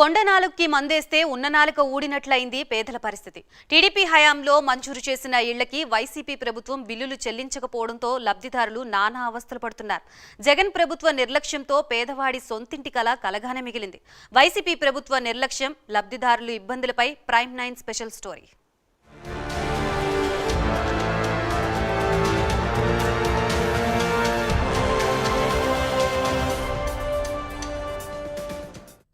కొండ నాలుగుకి మందేస్తే ఉన్న నాలుక ఊడినట్లయింది పేదల పరిస్థితి. టీడీపీ హయాంలో మంజూరు చేసిన ఇళ్లకి వైసీపీ ప్రభుత్వం బిల్లులు చెల్లించకపోవడంతో లబ్ధిదారులు నానా అవస్థలు పడుతున్నారు. జగన్ ప్రభుత్వ నిర్లక్ష్యంతో పేదవాడి సొంతింటి కల కలగానే మిగిలింది. వైసీపీ ప్రభుత్వ నిర్లక్ష్యం, లబ్ధిదారులు ఇబ్బందులపై ప్రైమ్ 9 స్పెషల్ స్టోరీ.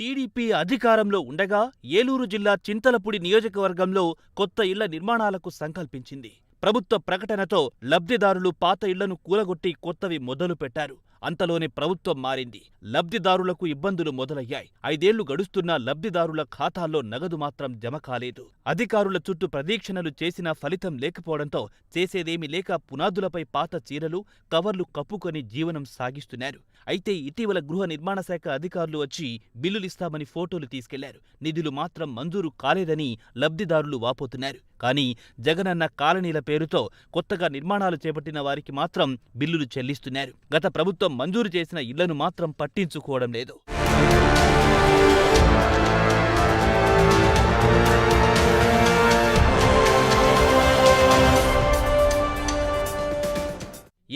టీడీపీ అధికారంలో ఉండగా ఏలూరు జిల్లా చింతలపూడి నియోజకవర్గంలో కొత్త ఇళ్ల నిర్మాణాలకు సంకల్పించింది. ప్రభుత్వ ప్రకటనతో లబ్ధిదారులు పాత ఇళ్లను కూలగొట్టి కొత్తవి మొదలుపెట్టారు. అంతలోనే ప్రభుత్వం మారింది. లబ్ధిదారులకు ఇబ్బందులు మొదలయ్యాయి. 5 ఏళ్లు గడుస్తున్నా లబ్ధిదారుల ఖాతాల్లో నగదు మాత్రం జమ కాలేదు. అధికారుల చుట్టూ ప్రదీక్షణలు చేసినా ఫలితం లేకపోవడంతో చేసేదేమీ లేక పునాదులపై పాత చీరలు, కవర్లు కప్పుకొని జీవనం సాగిస్తున్నారు. అయితే ఇటీవల గృహ నిర్మాణ శాఖ అధికారులు వచ్చి బిల్లులిస్తామని ఫోటోలు తీసుకెళ్లారు. నిధులు మాత్రం మంజూరు కాలేదని లబ్ధిదారులు వాపోతున్నారు. కానీ జగనన్న కాలనీల పేరుతో కొత్తగా నిర్మాణాలు చేపట్టిన వారికి మాత్రం బిల్లులు చెల్లిస్తున్నారు. గత ప్రభుత్వం మంజూరు చేసిన ఇళ్లను మాత్రం పట్టించుకోవడం లేదు.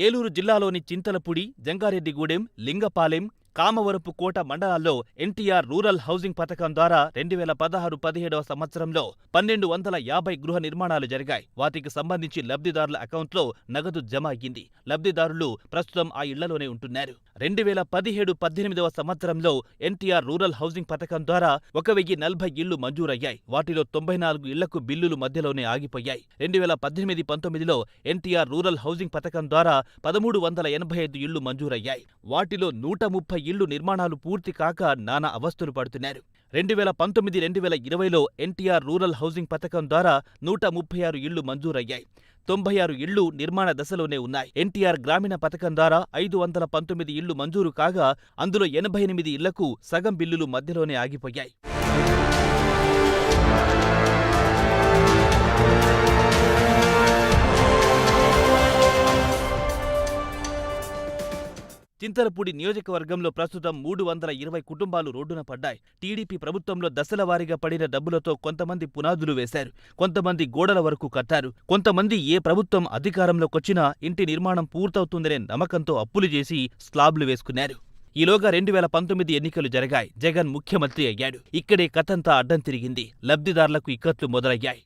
ఏలూరు జిల్లాలోని చింతలపూడి, జంగారెడ్డిగూడెం, లింగపాలెం, కామవరపు కోట మండలాల్లో ఎన్టీఆర్ రూరల్ హౌసింగ్ పథకం ద్వారా 2016-17 సంవత్సరంలో 1250 గృహ నిర్మాణాలు జరిగాయి. వాటికి సంబంధించి లబ్ధిదారుల అకౌంట్లో నగదు జమ అయ్యింది. లబ్ధిదారులు ప్రస్తుతం ఆ ఇళ్లలోనే ఉంటున్నారు. 2017-18 సంవత్సరంలో ఎన్టీఆర్ రూరల్ హౌసింగ్ పథకం ద్వారా 1040 ఇళ్లు మంజూరయ్యాయి. వాటిలో 94 ఇళ్లకు బిల్లులు మధ్యలోనే ఆగిపోయాయి. 2018-19లో ఎన్టీఆర్ రూరల్ హౌసింగ్ పథకం ద్వారా 1385 ఇళ్లు మంజూరయ్యాయి. వాటిలో 130 ఇళ్లు నిర్మాణాలు పూర్తి కాక నానా అవస్థలు పడుతున్నారు. 2019-2020లో ఎన్టీఆర్ రూరల్ హౌసింగ్ పథకం ద్వారా 136 ఇళ్లు మంజూరయ్యాయి. 96 ఇళ్లు నిర్మాణ దశలోనే ఉన్నాయి. ఎన్టీఆర్ గ్రామీణ పథకం ద్వారా 519 ఇళ్లు మంజూరు కాగా అందులో 88 ఇళ్లకు సగం బిల్లులు మధ్యలోనే ఆగిపోయాయి. చింతలపూడి నియోజకవర్గంలో ప్రస్తుతం 320 కుటుంబాలు రోడ్డున పడ్డాయి. టీడీపీ ప్రభుత్వంలో దశలవారీగా పడిన డబ్బులతో కొంతమంది పునాదులు వేశారు, కొంతమంది గోడల వరకు కట్టారు, కొంతమంది ఏ ప్రభుత్వం అధికారంలోకొచ్చినా ఇంటి నిర్మాణం పూర్తవుతుందనే నమ్మకంతో అప్పులు చేసి స్లాబ్లు వేసుకున్నారు. ఈలోగా 2019 ఎన్నికలు జరిగాయి. జగన్ ముఖ్యమంత్రి అయ్యాడు. ఇక్కడే కథంతా అడ్డం తిరిగింది. లబ్ధిదారులకు ఇక్కట్లు మొదలయ్యాయి.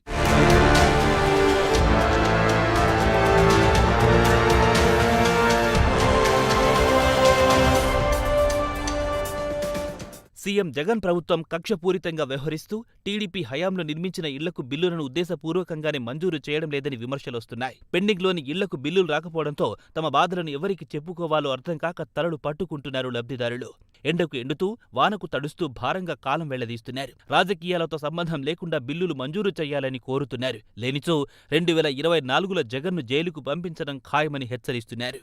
సీఎం జగన్ ప్రభుత్వం కక్షపూరితంగా వ్యవహరిస్తూ టీడీపీ హయాంలో నిర్మించిన ఇళ్లకు బిల్లులను ఉద్దేశపూర్వకంగానే మంజూరు చేయడం లేదని విమర్శలొస్తున్నాయి. పెండింగ్లోని ఇళ్లకు బిల్లులు రాకపోవడంతో తమ బాధలను ఎవరికి చెప్పుకోవాలో అర్థం కాక తలలు పట్టుకుంటున్నారు లబ్ధిదారులు. ఎండకు ఎండుతూ, వానకు తడుస్తూ భారంగా కాలం వెళ్లదీస్తున్నారు. రాజకీయాలతో సంబంధం లేకుండా బిల్లులు మంజూరు చేయాలని కోరుతున్నారు. లేనిచో 2024లో జగన్ను జైలుకు పంపించడం ఖాయమని హెచ్చరిస్తున్నారు.